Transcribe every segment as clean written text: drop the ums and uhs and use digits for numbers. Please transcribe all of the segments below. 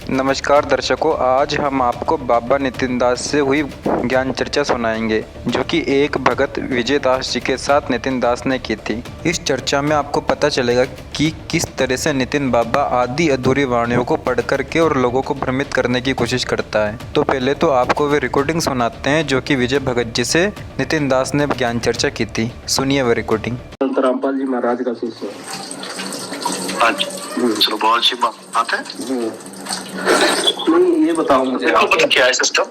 नमस्कार दर्शकों, आज हम आपको बाबा नितिन दास से हुई ज्ञान चर्चा सुनाएंगे जो कि एक भगत विजय दास जी के साथ नितिन दास ने की थी। इस चर्चा में आपको पता चलेगा कि किस तरह से नितिन बाबा आदि अधूरी वाणियों को पढ़ करके और लोगों को भ्रमित करने की कोशिश करता है। तो पहले तो आपको वे रिकॉर्डिंग सुनाते हैं जो कि विजय भगत जी से नितिन दास ने ज्ञान चर्चा की थी। सुनिए वह रिकॉर्डिंग। रामपाल जी महाराज का शिष्य। चलो बहुत अच्छी बात है। नहीं, ये बताओ मुझे क्या है सिस्टम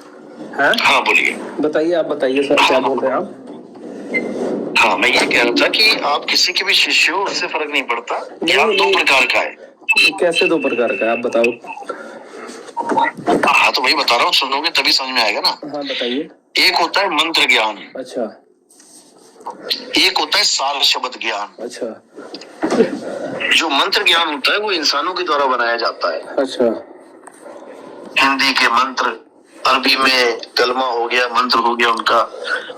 है? हाँ बोलिए। बताइए, आप बताइए सर, क्या बोल रहे हैं आप? हाँ, मैं ये कह रहा था कि आप किसी के भी शिष्य हो, उससे फर्क नहीं पड़ता। ज्ञान दो प्रकार का है। कैसे दो प्रकार का है, आप बताओ। हाँ तो वही बता रहा हूँ, सुनोगे तभी समझ में आएगा ना। हाँ बताइए। एक होता है मंत्र ज्ञान। अच्छा। एक होता है सार शब्द ज्ञान। अच्छा। जो मंत्र ज्ञान होता है वो इंसानों के द्वारा बनाया जाता है। अच्छा। हिंदी के मंत्र, अरबी में कलमा हो गया, मंत्र हो गया उनका।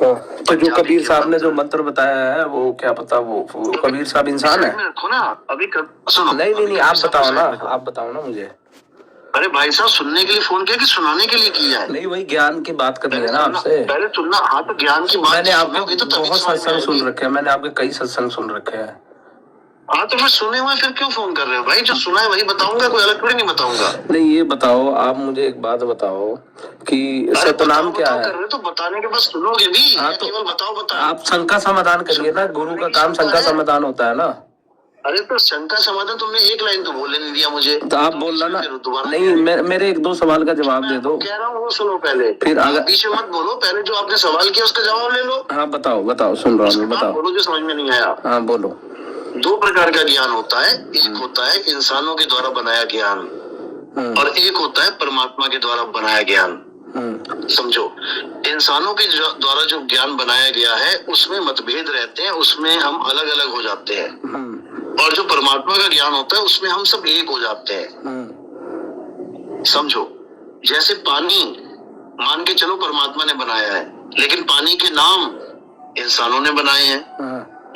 तो जो कबीर साहब ने जो मंत्र बताया है वो क्या पता, वो कबीर साहब इंसान है? रखो ना अभी सुनो। नहीं, आप बताओ ना, आप बताओ ना मुझे। अरे भाई साहब, सुनने के लिए फोन किया कि सुनाने के लिए किया है? नहीं, वही ज्ञान की बात करनी है ना आपसे। पहले सुनना। हाँ तो ज्ञान की बात मैंने आपके तो बहुत सत्संग सुन रखे हैं, मैंने आपके कई सत्संग सुन रखे हैं। हाँ तो फिर सुने हुए फिर क्यों फोन कर रहे हो भाई? जो सुना है वही बताऊंगा, कोई अलग थोड़ी नहीं बताऊंगा। नहीं, ये बताओ आप मुझे एक बात बताओ कि सतनाम क्या है? कर रहे तो बताने के बाद सुनोगे भी। हाँ तो केवल बताओ। आप शंका समाधान करिए ना, गुरु का काम शंका समाधान होता है ना। अरे तो शंका समाधान तुमने एक लाइन तो बोलने नहीं दिया मुझे। तो आप बोलना ना। नहीं, मेरे एक दो सवाल का जवाब दे दो। कह रहा हूँ वो सुनो पहले, फिर आगे बीच में मत बोलो। पहले जो आपने सवाल किया उसका जवाब ले लो। हाँ बताओ, सुन रहा हूँ, बताओ। बोलो जो समझ में नहीं आया। हाँ बोलो। दो प्रकार का ज्ञान होता है। एक होता है इंसानों के द्वारा बनाया ज्ञान और एक होता है परमात्मा के द्वारा बनाया ज्ञान। समझो, इंसानों के द्वारा जो ज्ञान बनाया गया है उसमें मतभेद रहते हैं, उसमें हम अलग अलग हो जाते हैं। और जो परमात्मा का ज्ञान होता है उसमें हम सब एक हो जाते हैं। समझो, जैसे पानी मान के चलो परमात्मा ने बनाया है, लेकिन पानी के नाम इंसानों ने बनाए हैं।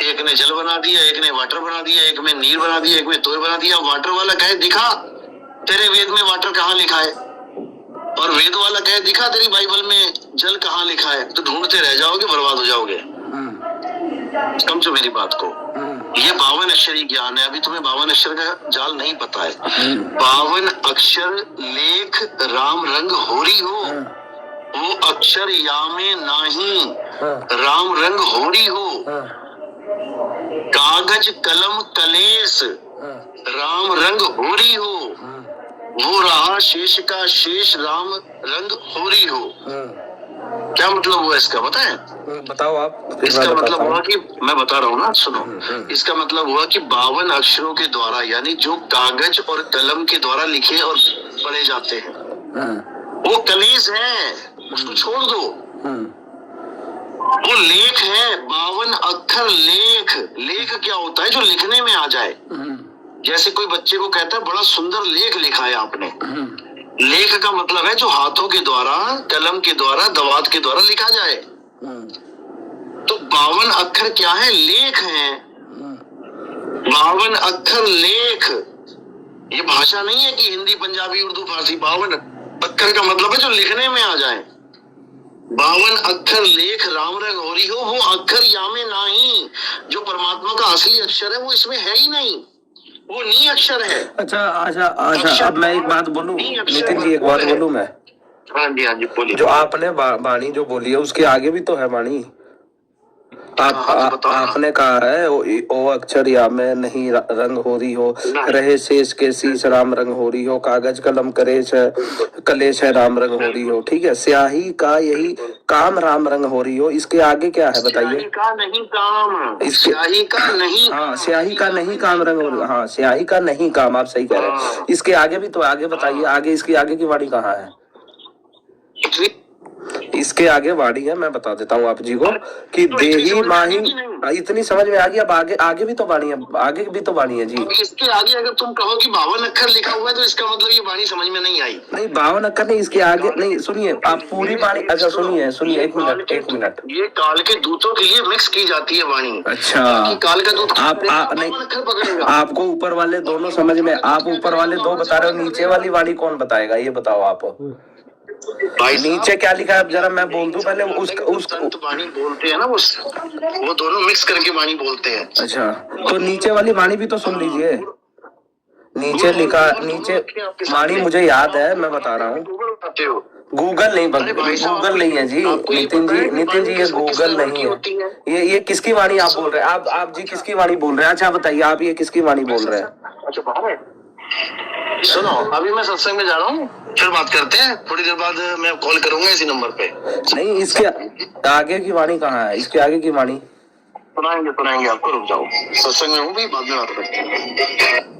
एक ने जल बना दिया, एक ने वाटर बना दिया, एक में नीर बना दिया, एक में तोय बना दिया। वाटर वाला कहे दिखा तेरे वेद में वाटर कहाँ लिखा है, और वेद वाला कहे दिखा तेरी बाइबल में जल कहाँ लिखा है। तो ढूंढते रह जाओगे, बर्बाद हो जाओगे। समझो मेरी बात को। ये 52 अक्षरी ज्ञान है। अभी तुम्हें 52 अक्षर का जाल नहीं पता है। 52 अक्षर लेख राम रंग होरी हो, वो अक्षर यामे नाही राम रंग होरी हो। कागज कलम कलेस राम रंग होरी हो, वो रहा शेष का शेष राम रंग होरी हो। क्या मतलब हुआ इसका, पता है? बताओ आप। इसका मतलब हुआ कि मैं बता रहा हूँ ना, सुनो। इसका मतलब हुआ कि 52 अक्षरों के द्वारा, यानी जो कागज और कलम के द्वारा लिखे और पढ़े जाते हैं वो कलेश है, उसको छोड़ दो। वो लेख है, 52 अक्षर लेख। लेख क्या होता है? जो लिखने में आ जाए। जैसे कोई बच्चे को कहता है बड़ा सुंदर लेख लिखा है आपने। लेख का मतलब है जो हाथों के द्वारा, कलम के द्वारा, दवात के द्वारा लिखा जाए। तो 52 अक्षर क्या है? लेख है। 52 अक्षर लेख। ये भाषा नहीं है कि हिंदी, पंजाबी, उर्दू, फारसी। 52 अक्षर का मतलब है जो लिखने में आ जाए। 52 अक्षर लेख राम रंग होरी हो, वो अक्षर यामे नहीं। जो परमात्मा का असली अक्षर है वो इसमें है ही नहीं, वो नी अक्षर है। अच्छा, अब मैं एक बात बोलूं नितिन जी, एक बात बोलूं मैं। हाँ जी बोलिए। जो आपने वाणी जो बोली है उसके आगे भी तो है वाणी। आपने कहा है ओ अक्षर या में नहीं रंग हो रही हो, रहे शेष के शीश राम रंग हो रही हो, कागज कलम कलेश है राम रंग हो रही हो। ठीक है, स्याही का यही काम राम रंग हो रही हो। इसके आगे क्या है बताइए? स्याही का नहीं काम, स्याही का नहीं। हाँ, स्याही का नहीं काम रंग हो रही। हाँ, स्याही का नहीं काम, आप सही कह रहे हैं। इसके आगे भी तो, आगे बताइए, आगे इसके आगे की वाणी कहाँ है? इसके आगे वाणी है, मैं बता देता हूँ आप जी को कि देही माही, इतनी समझ में आ गई। अब आगे आगे भी तो वाणी है, आगे भी तो वाणी है जी। अब इसके आगे अगर तुम कहो कि 52 अक्षर लिखा हुआ है तो इसका मतलब ये वाणी समझ में नहीं आई। नहीं 52 अक्षर नहीं, इसके आगे नहीं, सुनिए आप पूरी वाणी। अच्छा सुनिए सुनिए, एक मिनट एक मिनट। ये काल के दूतों के लिए मिक्स की जाती है वाणी। अच्छा काल का दूत आप नहीं, अक्षर पकड़ेगा। आपको ऊपर वाले दोनों समझ में, आप ऊपर वाले दो बता रहे हो, नीचे वाली वाणी कौन बताएगा ये बताओ आप। नीचे क्या लिखा है जरा मैं बोल दूं पहले। उस वाणी बोलते हैं ना, वो दोनों मिक्स करके वाणी बोलते हैं। अच्छा तो नीचे वाली वाणी भी तो सुन लीजिए। नीचे लिखा, नीचे वाणी मुझे याद है, मैं बता रहा हूँ। गूगल नहीं, गूगल नहीं है जी नितिन जी, नितिन जी ये गूगल नहीं है। ये किसकी वाणी आप बोल रहे हैं? आप जी किसकी वाणी बोल रहे हैं? अच्छा बताइए आप ये किसकी वाणी बोल रहे हैं? सुनो अभी मैं सत्संग में जा रहा हूँ, फिर बात करते हैं। थोड़ी देर बाद मैं कॉल करूंगा इसी नंबर पे। नहीं इसके आगे की वाणी कहाँ है? इसके आगे की वाणी सुनाएंगे आपको, रुक जाओ। सत्संग में हूँ भी, बाद में बात करते हैं।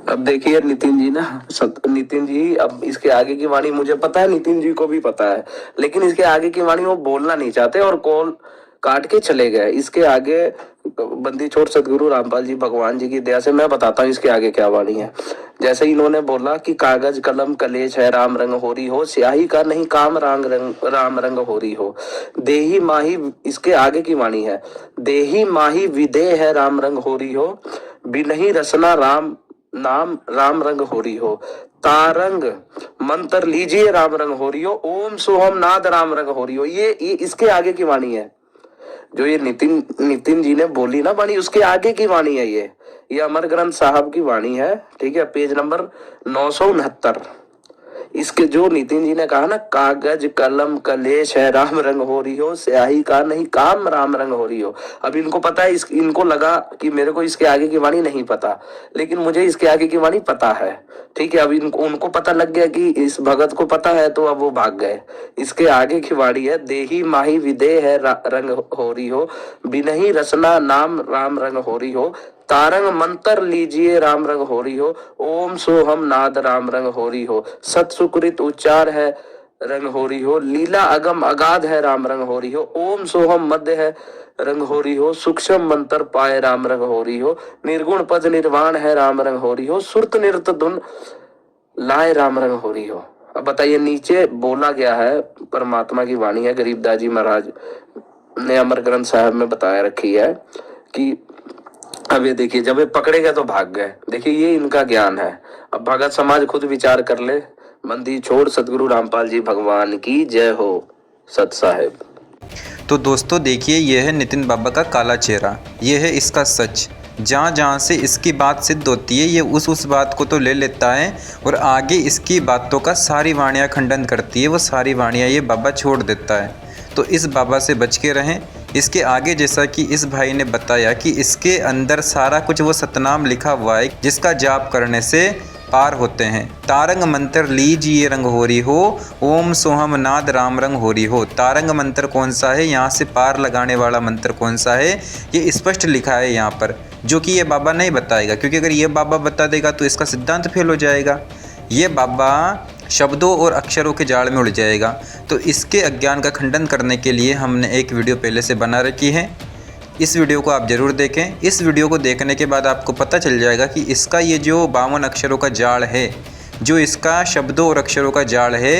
अब देखिए नितिन जी ना, नितिन जी अब इसके आगे की वाणी मुझे पता है, नितिन जी को भी पता है, लेकिन इसके आगे की वाणी वो बोलना नहीं चाहते और कॉल काट के चले गए। इसके आगे बंदी छोड़ सदगुरु रामपाल जी भगवान जी की दया से मैं बताता हूँ इसके आगे क्या वाणी है। जैसे इन्होंने बोला कि कागज कलम कलेश है राम रंग होरी हो, स्याही का नहीं काम राम रंग होरी हो। देही माही, इसके आगे की वाणी है, देही माही विदे है राम रंग होरी हो, बिनही रसना राम नाम राम रंग होरी हो। तारंग मंत्र लीजिए राम रंग होरी हो, ओम सोहम नाद राम रंग होरी हो। ये इसके आगे की वाणी है जो ये नितिन जी ने बोली ना वाणी, उसके आगे की वाणी है ये अमर ग्रंथ साहब की वाणी है। ठीक है, पेज नंबर 969। इसके जो नितिन जी ने कहा ना, कागज कलम कलेश है राम रंग हो रही हो, स्याही का नहीं काम राम रंग हो रही हो। अब इनको पता है, इनको लगा कि मेरे को इसके आगे की वाणी नहीं पता, लेकिन मुझे इसके आगे की वाणी पता है। ठीक है, अब उनको पता लग गया कि इस भगत को पता है, तो अब वो भाग गए। इसके आगे की वाणी है, देही माही विदे है रंग हो रही हो, बिनही रसना नाम राम रंग हो रही हो। तारंग मंत्र लीजिए राम रंग हो रही हो, ओम सोहम नाद राम रंग हो रही हो। सत सुकृत उच्चार है रंग हो रही हो, लीला अगम अगाध है राम रंग हो रही हो। ओम सोहम मध्य है रंग हो रही हो, सूक्ष्म मंत्र पाए राम रंग हो रही हो। निर्गुण पद निर्वाण है राम रंग हो रही हो, सुरत नृत्य धुन लाए राम रंग हो रही हो। अब बताइए, नीचे बोला गया है, परमात्मा की वाणी है, गरीबदास जी महाराज ने अमर ग्रंथ साहब में बताया रखी है कि अब ये देखिए, जब ये पकड़े गए तो भाग गए। देखिए ये इनका ज्ञान है। अब भगत समाज खुद विचार कर ले। बंदी छोड़ सदगुरु रामपाल जी भगवान की जय हो। सत साहेब। तो दोस्तों देखिए, यह है नितिन बाबा का काला चेहरा, यह है इसका सच। जहाँ जहाँ से इसकी बात सिद्ध होती है, ये उस बात को तो ले लेता है और आगे इसकी बातों का सारी वाणियाँ खंडन करती है, वो सारी वाणियाँ ये बाबा छोड़ देता है। तो इस बाबा से बच के रहें। इसके आगे जैसा कि इस भाई ने बताया कि इसके अंदर सारा कुछ वो सतनाम लिखा हुआ है, जिसका जाप करने से पार होते हैं। तारंग मंत्र लीजिए रंग हो रही हो, ओम सोहम नाद राम रंग हो रही हो। तारंग मंत्र कौन सा है, यहाँ से पार लगाने वाला मंत्र कौन सा है, ये स्पष्ट लिखा है यहाँ पर, जो कि ये बाबा नहीं बताएगा, क्योंकि अगर ये बाबा बता देगा तो इसका सिद्धांत फेल हो जाएगा। ये बाबा शब्दों और अक्षरों के जाल में उड़ जाएगा। तो इसके अज्ञान का खंडन करने के लिए हमने एक वीडियो पहले से बना रखी है, इस वीडियो को आप ज़रूर देखें। इस वीडियो को देखने के बाद आपको पता चल जाएगा कि इसका ये जो 52 अक्षरों का जाल है, जो इसका शब्दों और अक्षरों का जाल है,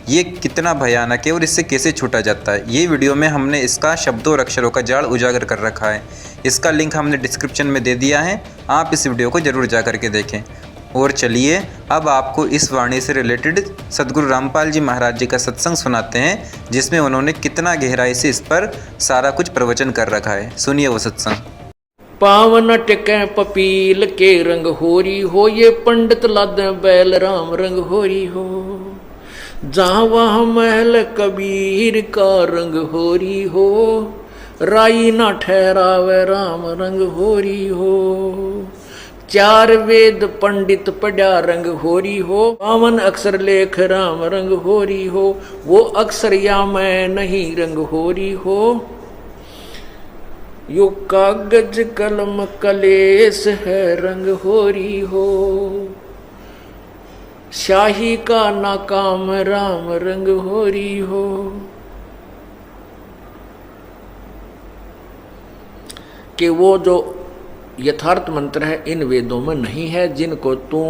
ये कितना भयानक है और इससे कैसे छूटा जाता है। ये वीडियो में हमने इसका शब्दों और अक्षरों का जाल उजागर कर रखा है। इसका लिंक हमने डिस्क्रिप्शन में दे दिया है, आप इस वीडियो को ज़रूर जा करके देखें। और चलिए अब आपको इस वाणी से रिलेटेड सदगुरु रामपाल जी महाराज जी का सत्संग सुनाते हैं, जिसमें उन्होंने कितना गहराई से इस पर सारा कुछ प्रवचन कर रखा है। सुनिए वो सत्संग। पावन टिकै पपील के रंग होरी हो, ये पंडित लादे बैल राम रंग होरी हो। जहाँ वहाँ महल कबीर का रंग होरी हो, राई ना ठहरावे राम रंग होरी हो। चार वेद पंडित पढ़ा रंग होरी हो, 52 अक्षर लेख राम रंग होरी हो। वो अक्षर या मैं नहीं रंग होरी हो, यो कागज कलम कलेश है रंग होरी हो। शाही का नाकाम राम रंग होरी हो, कि वो जो यथार्थ मंत्र है इन वेदों में नहीं है, जिनको तू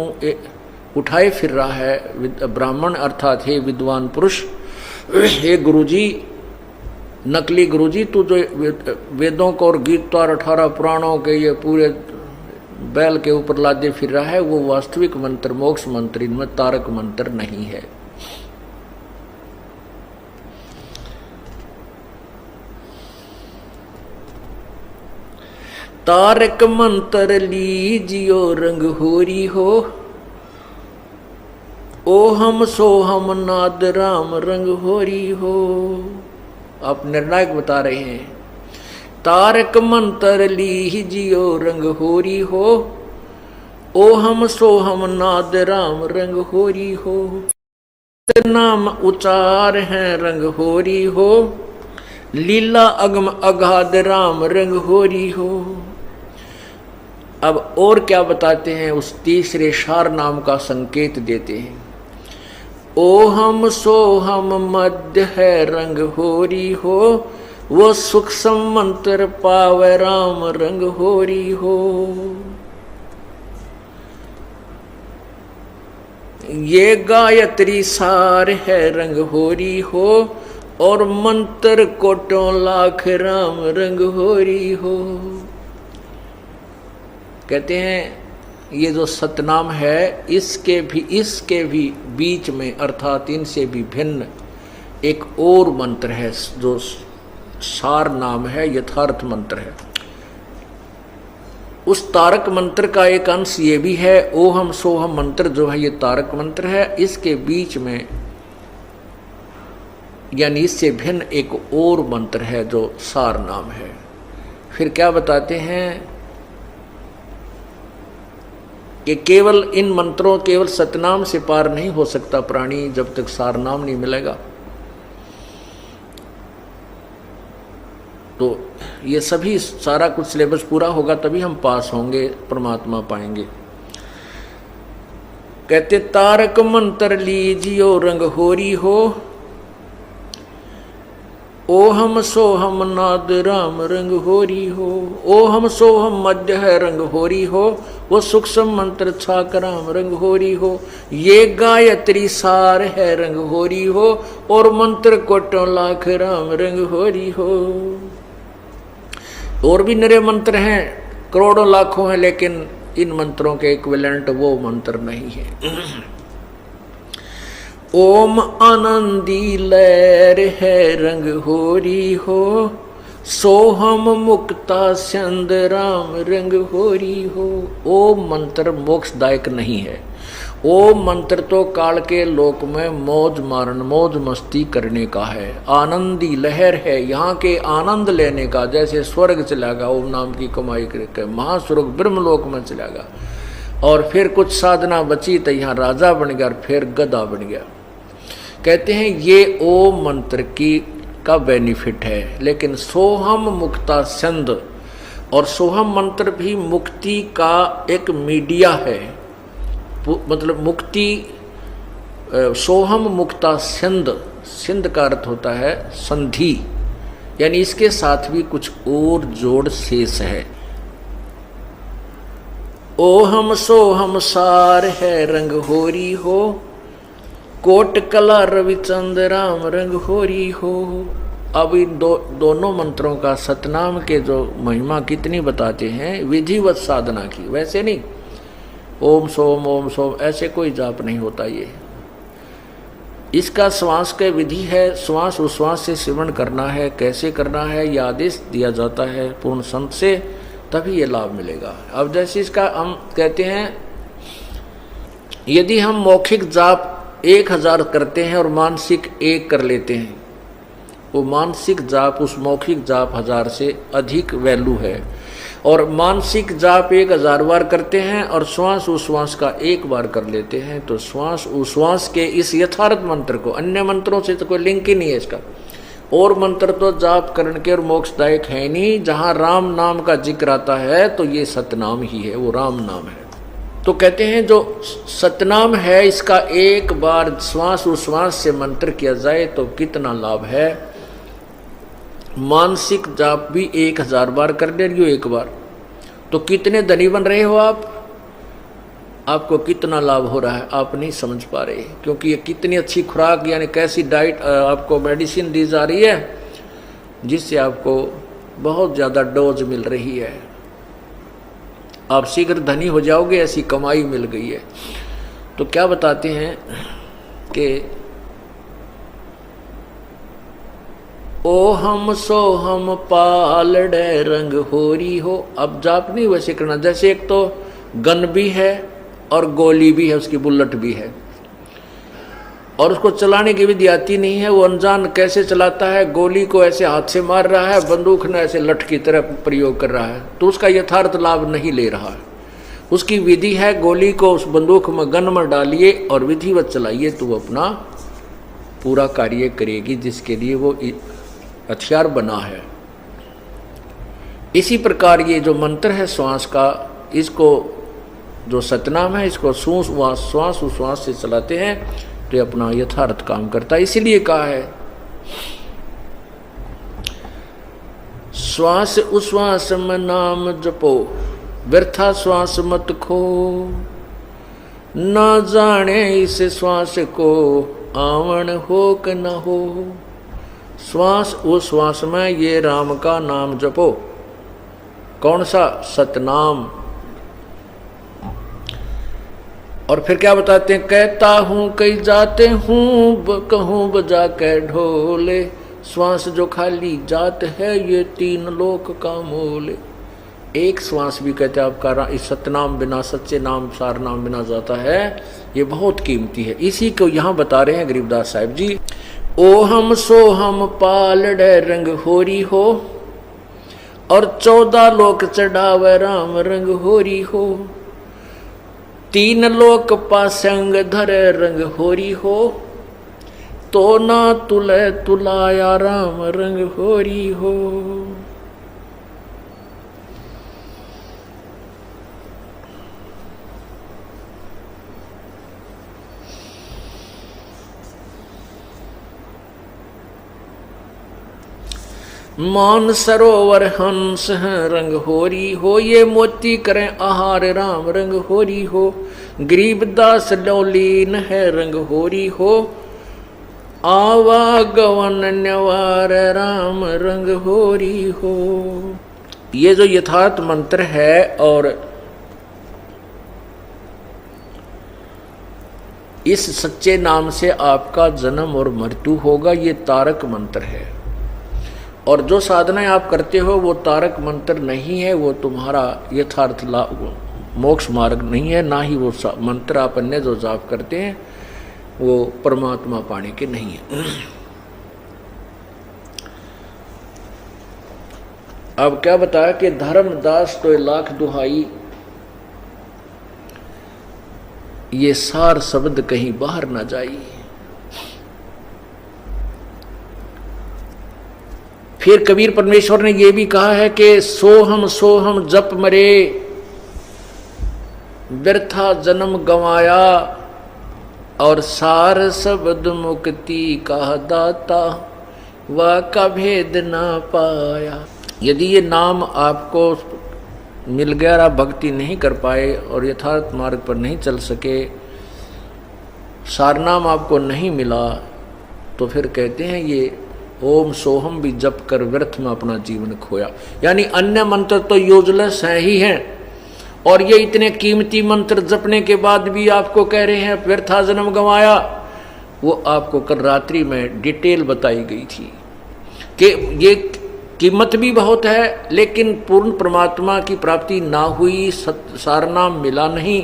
उठाए फिर रहा है ब्राह्मण अर्थात हे विद्वान पुरुष, हे गुरुजी, नकली गुरुजी, तू जो वेदों को और गीता और 18 पुराणों के ये पूरे बैल के ऊपर लादे फिर रहा है, वो वास्तविक मंत्र मोक्ष मंत्र इनमें तारक मंत्र नहीं है। तारक मंत्र लीजियो रंग होरी हो, ओ हम सो हम नाद राम रंग होरी हो। आप निर्णायक बता रहे हैं, तारक मंत्र लीजियो रंग होरी हो, ओ हम सो हम नाद राम रंग होरी हो। नाम उचार है रंग होरी हो, लीला अगम अगाध राम रंग होरी हो। अब और क्या बताते हैं, उस तीसरे शार नाम का संकेत देते हैं। ओ हम सो हम मध्य है रंग होरी हो, वो सूक्ष्म मंत्र पावे राम रंग होरी हो। ये गायत्री सार है रंग होरी हो, और मंत्र कोटों लाख राम रंग होरी हो। कहते हैं ये जो सतनाम है इसके भी बीच में अर्थात इनसे भी भिन्न एक और मंत्र है जो सार नाम है, यथार्थ मंत्र है। उस तारक मंत्र का एक अंश ये भी है, ओ हम सो हम मंत्र जो है ये तारक मंत्र है। इसके बीच में यानी इससे भिन्न एक और मंत्र है जो सार नाम है। फिर क्या बताते हैं कि केवल इन मंत्रों केवल सतनाम से पार नहीं हो सकता प्राणी जब तक सार नाम नहीं मिलेगा। तो ये सभी सारा कुछ सिलेबस पूरा होगा तभी हम पास होंगे, परमात्मा पाएंगे। कहते तारक मंत्र लीजियो रंग होरी हो, ओ हम सो हम नाद राम रंग होरी हो। ओ हम सो हम मध्य है रंग होरी हो, वो सूक्ष्म मंत्र छाक राम रंग होरी हो। ये गायत्री सार है रंग होरी हो, और मंत्र कोटों लाख राम रंग होरी हो। और भी नरे मंत्र हैं, करोड़ों लाखों हैं, लेकिन इन मंत्रों के इक्विवेलेंट वो मंत्र नहीं है। ओम आनंदी लहर है रंग होरी हो, सोहम मुक्ता चंद राम रंग होरी हो। ओम मंत्र मोक्षदायक नहीं है। ओम मंत्र तो काल के लोक में मौज मारन मौज मस्ती करने का है। आनंदी लहर है यहाँ के आनंद लेने का, जैसे स्वर्ग चला गया ओम नाम की कमाई करके महास्वर्ग ब्रह्मलोक में चला गया, और फिर कुछ साधना बची तो यहाँ राजा बन गया और फिर गधा बन गया। कहते हैं ये ओम मंत्र की का बेनिफिट है। लेकिन सोहम मुक्ता छंद, और सोहम मंत्र भी मुक्ति का एक मीडिया है, मतलब मुक्ति सोहम मुक्ता छंद, सिंध का अर्थ होता है संधि, यानी इसके साथ भी कुछ और जोड़ शेष है। ओहम सोहम सार है रंग होरी हो, कोट कला रविचंद राम रंग होरी हो। अब इन दोनों मंत्रों का सतनाम के जो महिमा कितनी बताते हैं विधिवत साधना की, वैसे नहीं ओम सोम ऐसे कोई जाप नहीं होता। ये इसका श्वास के विधि है, श्वास उश्वास से सेवन करना है, कैसे करना है यह आदेश दिया जाता है पूर्ण संत से, तभी ये लाभ मिलेगा। अब जैसे इसका हम कहते हैं यदि हम मौखिक जाप 1000 करते हैं और मानसिक 1 कर लेते हैं, वो मानसिक जाप उस मौखिक जाप 1000 से अधिक वैल्यू है। और मानसिक जाप 1000 बार करते हैं और श्वास उश्वास का 1 बार कर लेते हैं, तो श्वास उश्वास के इस यथार्थ मंत्र को, अन्य मंत्रों से तो कोई लिंक ही नहीं है इसका। और मंत्र तो जाप करने के और मोक्षदायक है नहीं। जहाँ राम नाम का जिक्र आता है तो ये सतनाम ही है, वो राम नाम है। तो कहते हैं जो सतनाम है इसका 1 बार श्वास उश्वास से मंत्र किया जाए तो कितना लाभ है। मानसिक जाप भी 1000 बार कर ले रही हो एक बार, तो कितने धनी बन रहे हो आप, आपको कितना लाभ हो रहा है आप नहीं समझ पा रहे, क्योंकि ये कितनी अच्छी खुराक यानी कैसी डाइट आपको मेडिसिन दी जा रही है जिससे आपको बहुत ज़्यादा डोज मिल रही है। आप शीघ्र धनी हो जाओगे, ऐसी कमाई मिल गई है। तो क्या बताते हैं कि ओ हम सो हम पालड़े रंग होरी हो। अब जाप नहीं वैसे करना, जैसे एक तो गन भी है और गोली भी है, उसकी बुलेट भी है, और उसको चलाने की विधि आती नहीं है, वो अनजान कैसे चलाता है, गोली को ऐसे हाथ से मार रहा है, बंदूक ने ऐसे लठ की तरह प्रयोग कर रहा है, तो उसका यथार्थ लाभ नहीं ले रहा है। उसकी विधि है गोली को उस बंदूक में गन में डालिए और विधिवत चलाइए तो वो अपना पूरा कार्य करेगी जिसके लिए वो हथियार बना है। इसी प्रकार ये जो मंत्र है श्वास का, इसको जो सतनाम है, इसको श्वास उश्वास से चलाते हैं तो ये अपना यथार्थ काम करता है। इसीलिए कहा है श्वास उश्वास में नाम जपो, व्यर्था श्वास मत खो, ना जाने इस श्वास को आवन हो कि न हो। श्वास उश्वास में ये राम का नाम जपो, कौन सा, सतनाम। और फिर क्या बताते हैं, कहता हूँ कई जाते हूँ कहूँ बजा के ढोले, श्वास जो खाली जात है ये 3 लोक का मोल। एक श्वास भी कहते हैं आपका इस सतनाम बिना, सच्चे नाम सार नाम बिना जाता है, ये बहुत कीमती है। इसी को यहाँ बता रहे हैं गरीबदास साहिब जी। ओ हम सो हम पालड़े रंग होरी हो, और 14 लोक चढ़ावे राम रंग होरी हो, 3 लोक पासंग धरे रंग होरी हो, तो ना तुले तुलाया राम रंग होरी हो। मान सरोवर हंस हैं रंग होरी हो, ये मोती करें आहार राम रंग होरी हो, गरीबदास लौलीन है रंग होरी हो, आवागवन न्यवार राम रंग होरी हो। ये जो यथार्थ मंत्र है और इस सच्चे नाम से आपका जन्म और मृत्यु होगा, ये तारक मंत्र है। और जो साधनाएं आप करते हो वो तारक मंत्र नहीं है, वो तुम्हारा यथार्थ मोक्ष मार्ग नहीं है, ना ही वो मंत्र आप अन्य जो जाप करते हैं वो परमात्मा पाने के नहीं है। अब क्या बताया कि धर्मदास तो 1,00,000 दुहाई, ये सार शब्द कहीं बाहर ना जाई। फिर कबीर परमेश्वर ने यह भी कहा है कि सोहम जप मरे, व्यर्था जन्म गंवाया, और सार शब्द मुक्ति का दाता, वह का भेद ना पाया। यदि ये नाम आपको मिल गया और आप भक्ति नहीं कर पाए और यथार्थ मार्ग पर नहीं चल सके, सारनाम आपको नहीं मिला, तो फिर कहते हैं ये ओम सोहम भी जप कर व्यर्थ में अपना जीवन खोया। यानी अन्य मंत्र तो यूजलेस हैं ही हैं, और ये इतने कीमती मंत्र जपने के बाद भी आपको कह रहे हैं व्यर्था जन्म गंवाया। वो आपको कल रात्रि में डिटेल बताई गई थी कि ये कीमत भी बहुत है, लेकिन पूर्ण परमात्मा की प्राप्ति ना हुई, सारनाम मिला नहीं,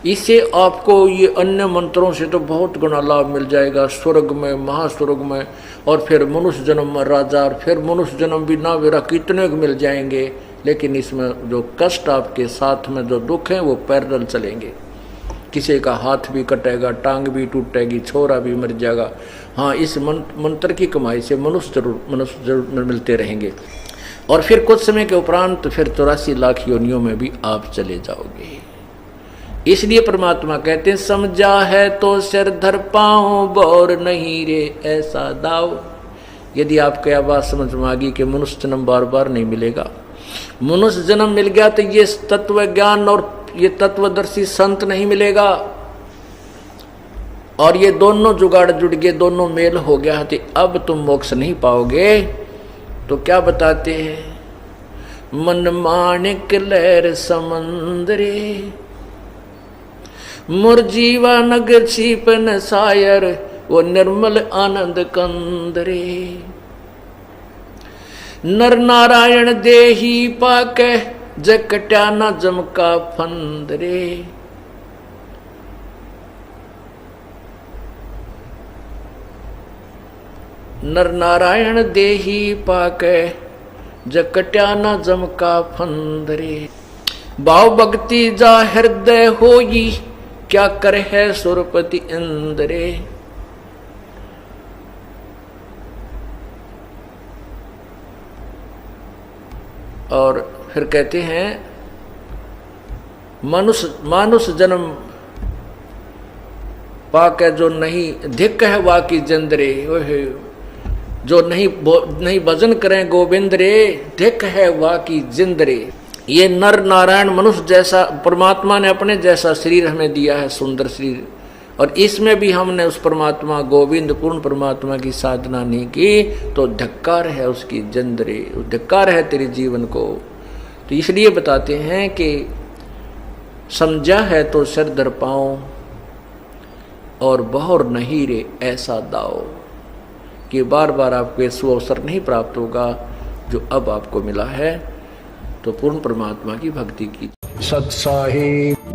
इससे आपको ये अन्य मंत्रों से तो बहुत गुना लाभ मिल जाएगा, स्वर्ग में, महास्वर्ग में, और फिर मनुष्य जन्म में राजा, और फिर मनुष्य जन्म भी ना मेरा कितने मिल जाएंगे। लेकिन इसमें जो कष्ट आपके साथ में जो दुख हैं वो पैरेलल चलेंगे। किसी का हाथ भी कटेगा, टांग भी टूटेगी, छोरा भी मर जाएगा। हाँ, इस मंत्र की कमाई से मनुष्य जरूर मिलते रहेंगे। और फिर कुछ समय के उपरांत फिर 84 लाख योनियों में भी आप चले जाओगे। इसलिए परमात्मा कहते हैं समझा है तो सिर धर पाओ, बौर नहीं रे ऐसा दाव। यदि आपको यह बात समझ में आ गई कि मनुष्य जन्म बार बार नहीं मिलेगा। मनुष्य जन्म मिल गया तो ये तत्व ज्ञान और ये तत्वदर्शी संत नहीं मिलेगा, और ये दोनों जुगाड़ जुड़ गए, दोनों मेल हो गया तो अब तुम मोक्ष नहीं पाओगे। तो क्या बताते हैं, मन माणिक लहर समंदरे, मोर जीवा नगर छिपन सायर, वो निर्मल आनंद कंदरे। नर नारायण देही पाके, जकट्या न जमका फंदरे। नर नारायण देही पाके, जकट्या न जमका फंदरे। भाव भक्ति जा हृदय होई, क्या कर है सुरपति इंद्रे। और फिर कहते हैं, मानुष जन्म पाके जो नहीं धिक है वाकी जंदरे, जो नहीं भजन करें गोविंद रे, धिक है वाकी जिंदरे। ये नर नारायण मनुष्य जैसा परमात्मा ने अपने जैसा शरीर हमें दिया है, सुंदर शरीर, और इसमें भी हमने उस परमात्मा गोविंद पूर्ण परमात्मा की साधना नहीं की तो धिक्कार है उसकी जंदरे, धिक्कार है तेरे जीवन को। तो इसलिए बताते हैं कि समझा है तो सिर धर पाओ, और बहुर नहीं रे ऐसा दाओ, कि बार बार आपको ये सुअवसर नहीं प्राप्त होगा जो अब आपको मिला है। तो पूर्ण परमात्मा की भक्ति की। सत साहिब।